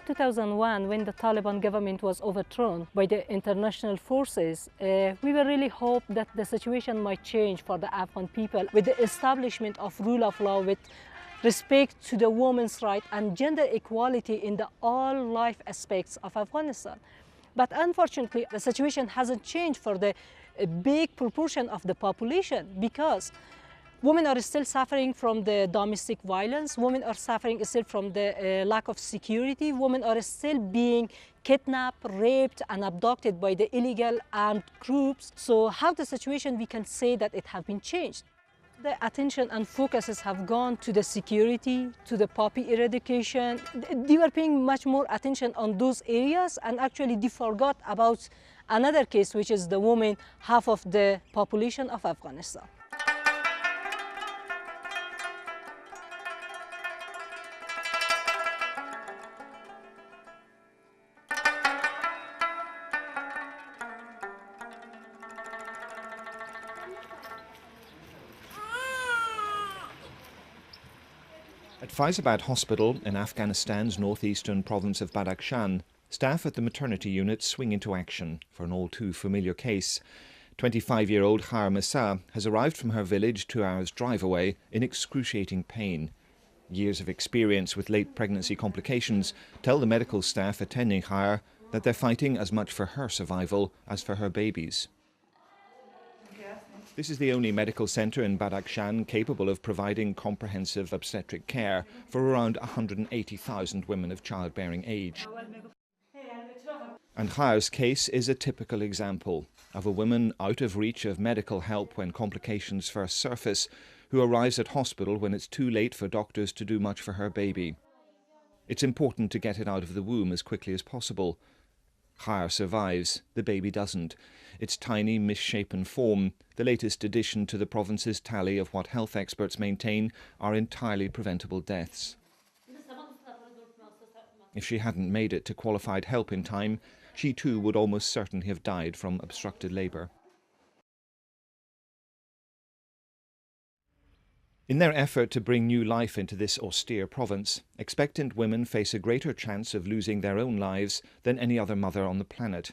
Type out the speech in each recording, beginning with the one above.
2001, when the Taliban government was overthrown by the international forces, we were really hoped that the situation might change for the Afghan people with the establishment of rule of law, with respect to the women's rights and gender equality in the all life aspects of Afghanistan. But unfortunately, the situation hasn't changed for the big proportion of the population, because women are still suffering from the domestic violence. Women are suffering still from the lack of security. Women are still being kidnapped, raped, and abducted by the illegal armed groups. So how the situation, we can say that it has been changed. The attention and focuses have gone to the security, to the poppy eradication. They were paying much more attention on those areas, and actually they forgot about another case, which is the women, half of the population of Afghanistan. At Faizabad Hospital in Afghanistan's northeastern province of Badakhshan, staff at the maternity unit swing into action for an all-too-familiar case. 25-year-old Hassan Ansah has arrived from her village 2 hours' drive away in excruciating pain. Years of experience with late pregnancy complications tell the medical staff attending Hassan that they're fighting as much for her survival as for her babies. This is the only medical centre in Badakhshan capable of providing comprehensive obstetric care for around 180,000 women of childbearing age. And Hassan's case is a typical example of a woman out of reach of medical help when complications first surface, who arrives at hospital when it's too late for doctors to do much for her baby. It's important to get it out of the womb as quickly as possible. Hassan survives, the baby doesn't. Its tiny, misshapen form, the latest addition to the province's tally of what health experts maintain are entirely preventable deaths. If she hadn't made it to qualified help in time, she too would almost certainly have died from obstructed labour. In their effort to bring new life into this austere province, expectant women face a greater chance of losing their own lives than any other mother on the planet.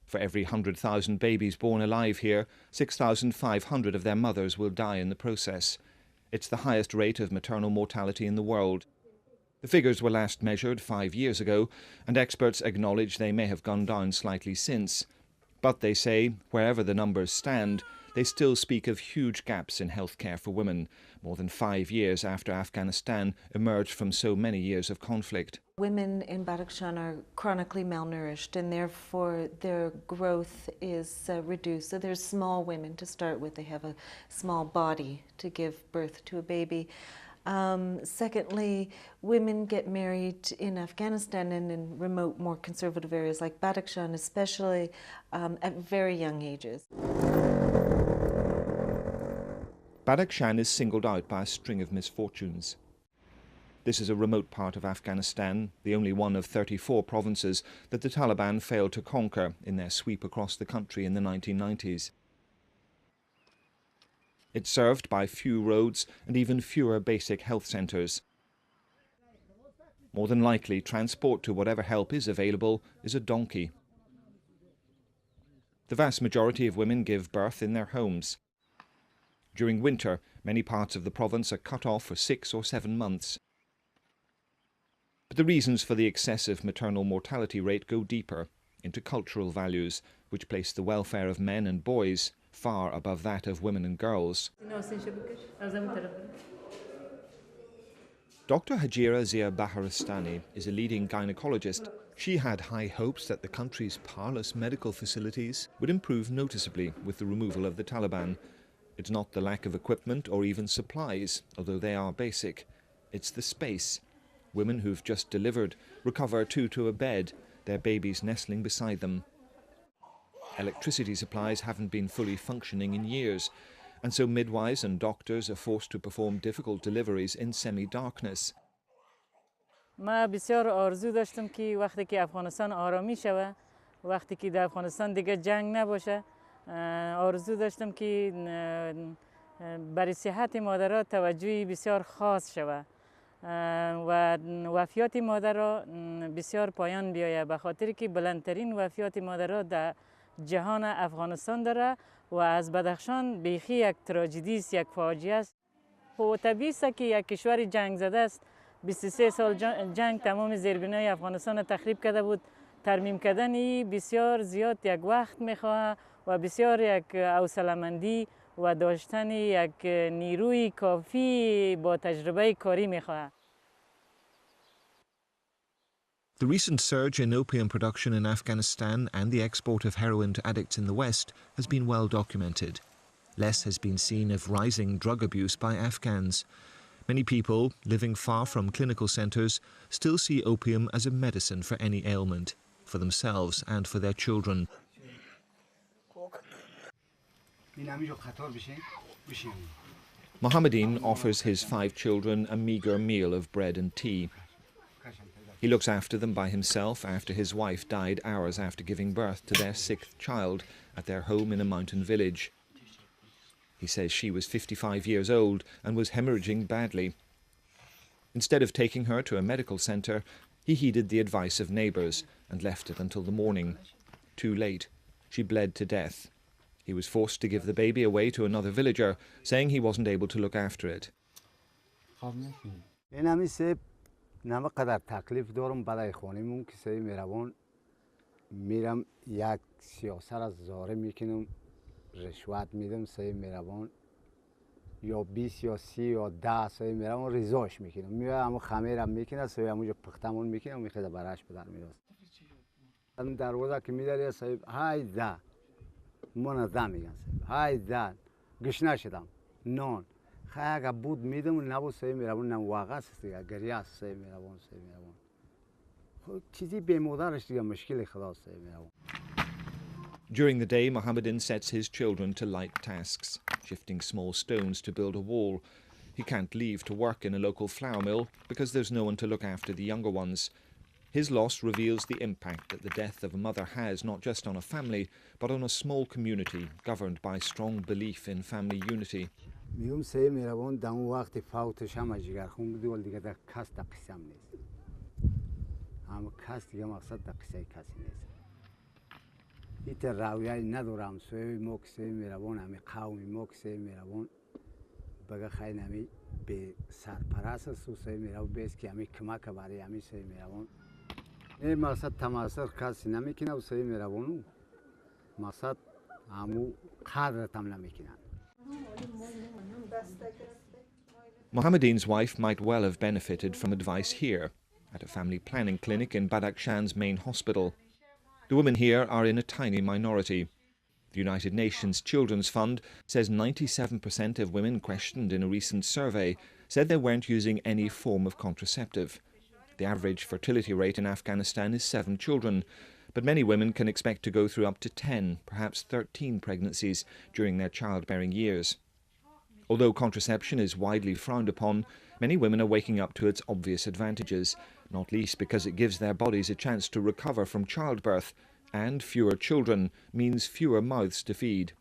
For every 100,000 babies born alive here, 6,500 of their mothers will die in the process. It's the highest rate of maternal mortality in the world. The figures were last measured 5 years ago, and experts acknowledge they may have gone down slightly since. But they say, wherever the numbers stand, they still speak of huge gaps in healthcare for women, more than 5 years after Afghanistan emerged from so many years of conflict. Women in Badakhshan are chronically malnourished, and therefore their growth is reduced. So they're small women to start with. They have a small body to give birth to a baby. Secondly, women get married in Afghanistan and in remote, more conservative areas like Badakhshan especially, at very young ages. Badakhshan is singled out by a string of misfortunes. This is a remote part of Afghanistan, the only one of 34 provinces that the Taliban failed to conquer in their sweep across the country in the 1990s. It's served by few roads and even fewer basic health centres. More than likely, transport to whatever help is available is a donkey. The vast majority of women give birth in their homes. During winter, many parts of the province are cut off for 6 or 7 months. But the reasons for the excessive maternal mortality rate go deeper, into cultural values, which place the welfare of men and boys far above that of women and girls. Dr. Hajira Zia Baharistani is a leading gynecologist. She had high hopes that the country's parlous medical facilities would improve noticeably with the removal of the Taliban. It's not the lack of equipment or even supplies, although they are basic. It's the space. Women who've just delivered recover to a bed, their babies nestling beside them. Electricity supplies haven't been fully functioning in years, and so midwives and doctors are forced to perform difficult deliveries in semi-darkness. ما بسیار آرزو داشتم که وقتی که افغانستان آرامی شود، وقتی که در افغانستان دیگه جنگ نباشه، آرزو داشتم که برای صحت مادرها توجهی بسیار خاص شود و وفیات مادر را بسیار پایان بیاید، به خاطر که بلندترین وفیات مادر را در جهان افغانستان داره و از بدخشان بیخی یک تراژدی است، یک فاجعه است. و طبیعی است که یک کشور جنگ زده است، 23 سال جنگ تمام زیربنای افغانستان را تخریب کرده بود. ترمیم کردن بسیار زیاد یک وقت میخواه و بسیار یک حوصله‌مندی و داشتن یک نیروی کافی با تجربه کاری میخواه. The recent surge in opium production in Afghanistan and the export of heroin to addicts in the West has been well documented. Less has been seen of rising drug abuse by Afghans. Many people living far from clinical centres still see opium as a medicine for any ailment, for themselves and for their children. Mohammadin offers his 5 children a meagre meal of bread and tea. He looks after them by himself after his wife died hours after giving birth to their 6th child at their home in a mountain village. He says she was 55 years old and was hemorrhaging badly. Instead of taking her to a medical centre, he heeded the advice of neighbours and left it until the morning. Too late. She bled to death. He was forced to give the baby away to another villager, saying he wasn't able to look after it. نمه قدر تکلیف دارم برای خانمون که سعی میروان میرم یک سیاست از زاره میکنم رشوت میدم سعی میروان یا 20 یا 30 یا 10 سعی میروان رضاش میکنم میاد اما خمیرم میکنه سعی همونجا پختمون میکنم میخواد براش بدن میراست الان دروازه که میداری سعی های ده منظم میگن های ده گشنه شدم نان خیلی بود میدم نبود سعی میروان نم واقع است دیگه گریه سعی میروان خب چیزی به مادرش دیگه مشکل خلاص سعی میروان. During the day, Mohammadin sets his children to light tasks, shifting small stones to build a wall. He can't leave to work in a local flour mill because there's no one to look after the younger ones. His loss reveals the impact that the death of a mother has not just on a family, but on a small community governed by strong belief in family unity. میگم سعی میروان در اون وقت فوتش هم جگرخون بودی ولی دیگه در کس در قصه هم نیست. اما کس دیگه مقصد در قصه کسی نیست. ایت راویای ندارم سوی ما که سعی میروان همی قومی ما که سعی میروان بگه خیلی همی به سرپرست سو سعی میروان بیست که همی کمک برای همی سعی میروان. این مقصد تماثر کسی نمیکنه و سعی میروانو مقصد همو قدرت هم نمیکنن. Mohammadin's wife might well have benefited from advice here, at a family planning clinic in Badakhshan's main hospital. The women here are in a tiny minority. The United Nations Children's Fund says 97% of women questioned in a recent survey said they weren't using any form of contraceptive. The average fertility rate in Afghanistan is 7 children, but many women can expect to go through up to 10, perhaps 13 pregnancies during their childbearing years. Although contraception is widely frowned upon, many women are waking up to its obvious advantages, not least because it gives their bodies a chance to recover from childbirth, and fewer children means fewer mouths to feed.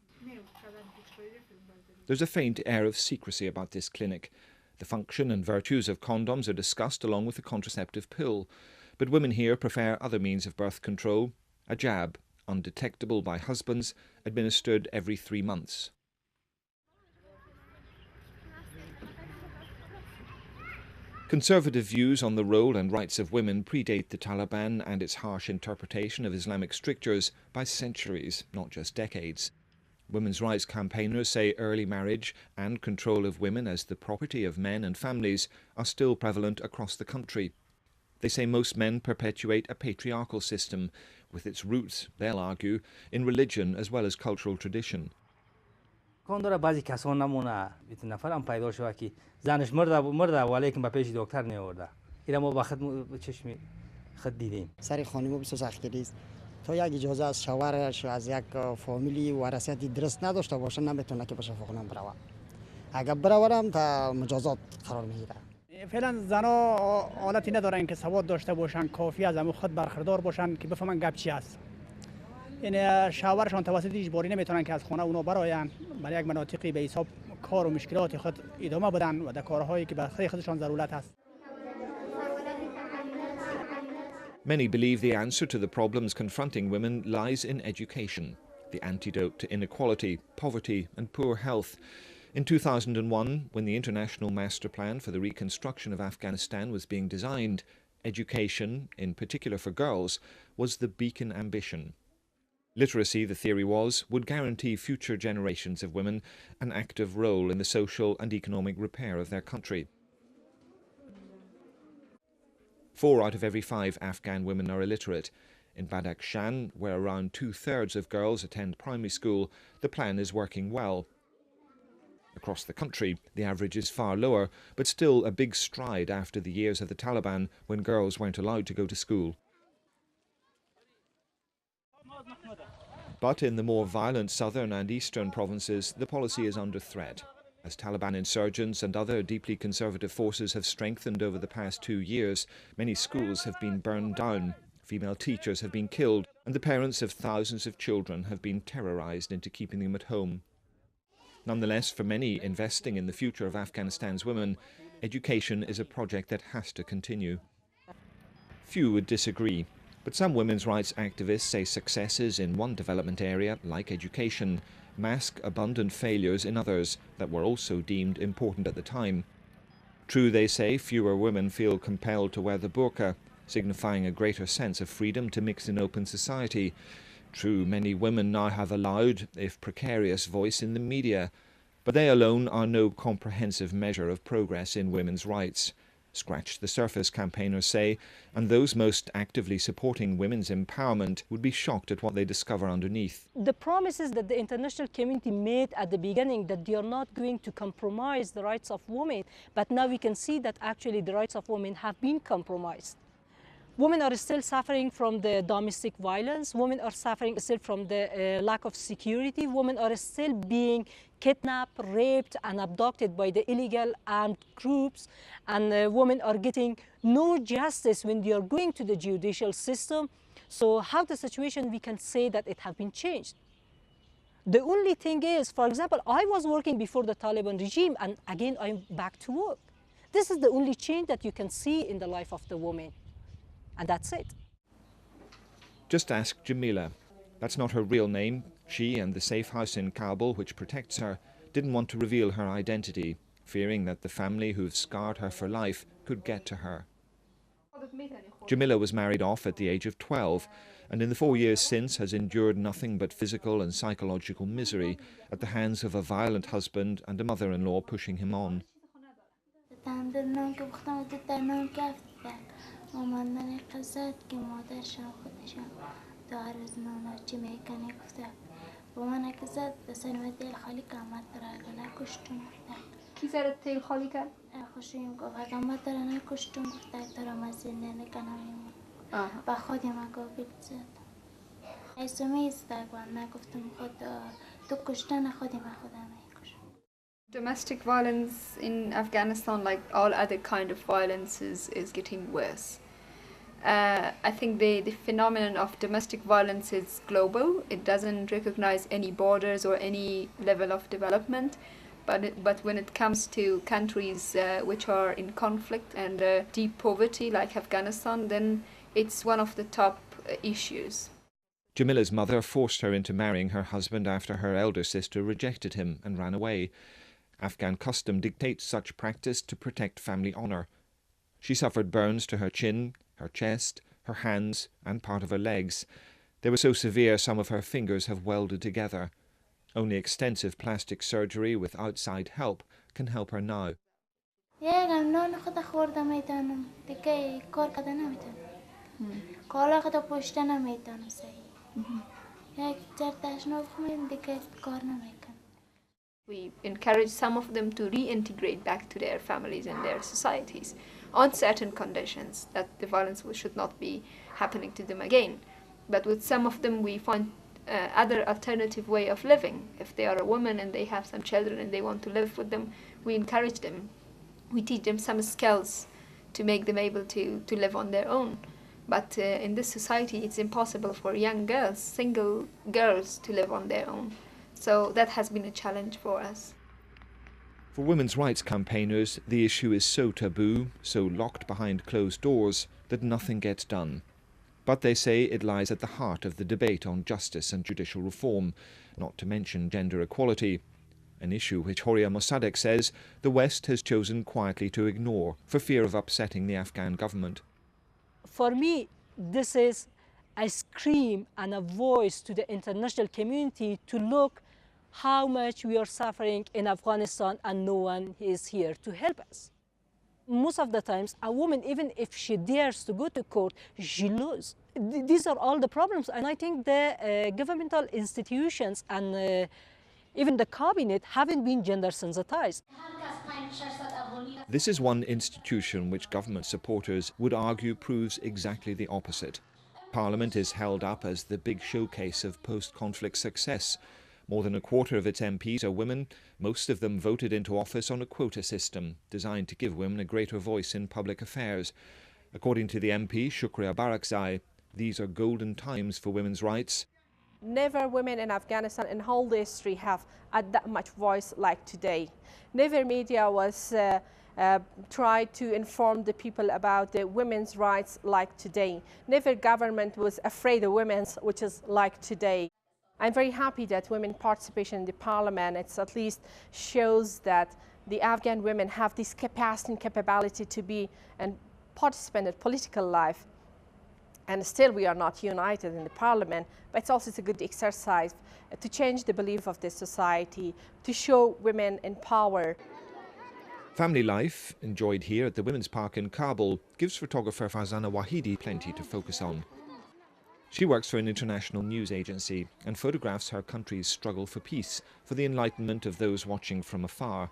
There's a faint air of secrecy about this clinic. The function and virtues of condoms are discussed along with the contraceptive pill, but women here prefer other means of birth control, a jab, undetectable by husbands, administered every 3 months. Conservative views on the role and rights of women predate the Taliban and its harsh interpretation of Islamic strictures by centuries, not just decades. Women's rights campaigners say early marriage and control of women as the property of men and families are still prevalent across the country. They say most men perpetuate a patriarchal system, with its roots, they'll argue, in religion as well as cultural tradition. کانداره بعضی کسان نمونه بیت نفرم پیدا شده که زنش مرده ولیکن به پیش دکتر نیاورده اینا ما وقت چشم خود دیدیم سر خانم بسیار سختگیری است تا یک اجازه از شوهرش از یک فامیلی وراثتی درست نداشته باشه نمیتونه که بشه خونم بروه اگر بروم تا مجازات قرار میگیره فعلا زنا حالتی ندارن که سواد داشته باشن کافی از همون خود برخوردار باشن که بفهمن گپ چی است این شوهرشان توسط اجباری نمیتونن که از خانه اونا براین برای یک مناطقی به حساب کار و مشکلات خود ادامه بدن و در کارهایی که برای خودشان ضرورت است Many believe the answer to the problems confronting women lies in education, the antidote to inequality, poverty and poor health. In 2001, when the International Master Plan for the Reconstruction of Afghanistan was being designed, education, in particular for girls, was the beacon ambition. Literacy, the theory was, would guarantee future generations of women an active role in the social and economic repair of their country. 4 out of every 5 Afghan women are illiterate. In Badakhshan, where around 2/3 of girls attend primary school, the plan is working well. Across the country, the average is far lower, but still a big stride after the years of the Taliban when girls weren't allowed to go to school. But in the more violent southern and eastern provinces, the policy is under threat. As Taliban insurgents and other deeply conservative forces have strengthened over the past 2 years, many schools have been burned down, female teachers have been killed, and the parents of thousands of children have been terrorized into keeping them at home. Nonetheless, for many investing in the future of Afghanistan's women, education is a project that has to continue. Few would disagree, but some women's rights activists say successes in one development area, like education, mask abundant failures in others that were also deemed important at the time. True, they say, fewer women feel compelled to wear the burqa, signifying a greater sense of freedom to mix in open society. True, many women now have a loud, if precarious, voice in the media, but they alone are no comprehensive measure of progress in women's rights. Scratch the surface, campaigners say, and those most actively supporting women's empowerment would be shocked at what they discover underneath. The promises that the international community made at the beginning, that they are not going to compromise the rights of women, but now we can see that actually the rights of women have been compromised. Women are still suffering from the domestic violence. Women are suffering still from the lack of security. Women are still being kidnapped, raped, and abducted by the illegal armed groups. And women are getting no justice when they are going to the judicial system. So how the situation we can say that it has been changed? The only thing is, for example, I was working before the Taliban regime, and again, I'm back to work. This is the only change that you can see in the life of the woman. And that's it. Just ask Jamila. That's not her real name. She and the safe house in Kabul, which protects her, didn't want to reveal her identity, fearing that the family who've scarred her for life could get to her. Jamila was married off at the age of 12, and in the 4 years since has endured nothing but physical and psychological misery at the hands of a violent husband and a mother-in-law pushing him on. مامانن قصد که مادرشان خودشان دار از نونا چی میکنه گفته با من قصد سنوات تیل خالی کامت ترا نکشتم گفته کی سر تیل خالی کرد؟ خوشیم گفت کامت ترا نکشتم گفته ترا مزینده نکنم با خودی ما گفت زد ایسومی استقبال نگفتم خود تو کشتن خودی ما خودم میکشم. Domestic violence in Afghanistan, like all other kind of violence, is getting worse. I think the phenomenon of domestic violence is global. It doesn't recognize any borders or any level of development. But when it comes to countries which are in conflict and deep poverty, like Afghanistan, then it's one of the top issues. Jamila's mother forced her into marrying her husband after her elder sister rejected him and ran away. Afghan custom dictates such practice to protect family honour. She suffered burns to her chin, her chest, her hands and part of her legs. They were so severe some of her fingers have welded together. Only extensive plastic surgery with outside help can help her now. We encourage some of them to reintegrate back to their families and their societies on certain conditions, that the violence should not be happening to them again. But with some of them we find other alternative way of living. If they are a woman and they have some children and they want to live with them, we encourage them. We teach them some skills to make them able to live on their own. But in this society it's impossible for young girls, single girls, to live on their own. So that has been a challenge for us. For women's rights campaigners, the issue is so taboo, so locked behind closed doors, that nothing gets done. But they say it lies at the heart of the debate on justice and judicial reform, not to mention gender equality, an issue which Horia Mossadegh says the West has chosen quietly to ignore for fear of upsetting the Afghan government. For me, this is a scream and a voice to the international community to look how much we are suffering in Afghanistan and no one is here to help us. Most of the times, a woman, even if she dares to go to court, she loses. These are all the problems. And I think the governmental institutions and even the cabinet haven't been gender sensitized. This is one institution which government supporters would argue proves exactly the opposite. Parliament is held up as the big showcase of post-conflict success. More than a quarter of its MPs are women, most of them voted into office on a quota system designed to give women a greater voice in public affairs. According to the MP, Shukriya Barakzai, these are golden times for women's rights. Never women in Afghanistan in whole history have had that much voice like today. Never media was tried to inform the people about the women's rights like today. Never government was afraid of women's, which is like today. I'm very happy that women participation in the parliament, it's at least shows that the Afghan women have this capacity and capability to be and participate in political life. And still we are not united in the parliament, but it's also a good exercise to change the belief of the society, to show women in power. Family life, enjoyed here at the Women's Park in Kabul, gives photographer Farzana Wahidi plenty to focus on. She works for an international news agency and photographs her country's struggle for peace, for the enlightenment of those watching from afar,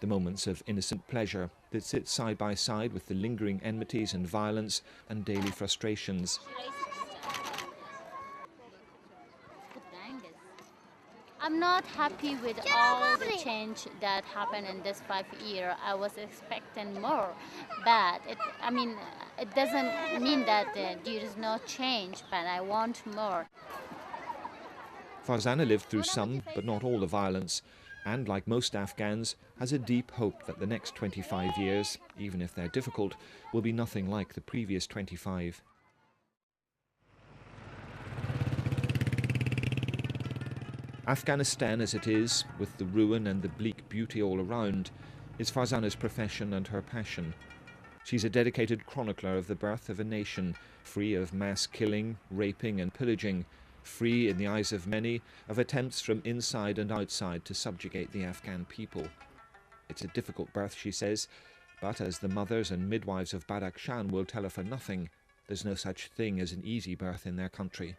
the moments of innocent pleasure that sit side by side with the lingering enmities and violence and daily frustrations. I'm not happy with all the change that happened in this 5 years. I was expecting more, but it doesn't mean that there is no change, but I want more. Farzana lived through some, but not all the violence, and like most Afghans, has a deep hope that the next 25 years, even if they're difficult, will be nothing like the previous 25. Afghanistan as it is, with the ruin and the bleak beauty all around, is Farzana's profession and her passion. She's a dedicated chronicler of the birth of a nation, free of mass killing, raping and pillaging, free in the eyes of many of attempts from inside and outside to subjugate the Afghan people. It's a difficult birth, she says, but as the mothers and midwives of Badakhshan will tell her for nothing, there's no such thing as an easy birth in their country.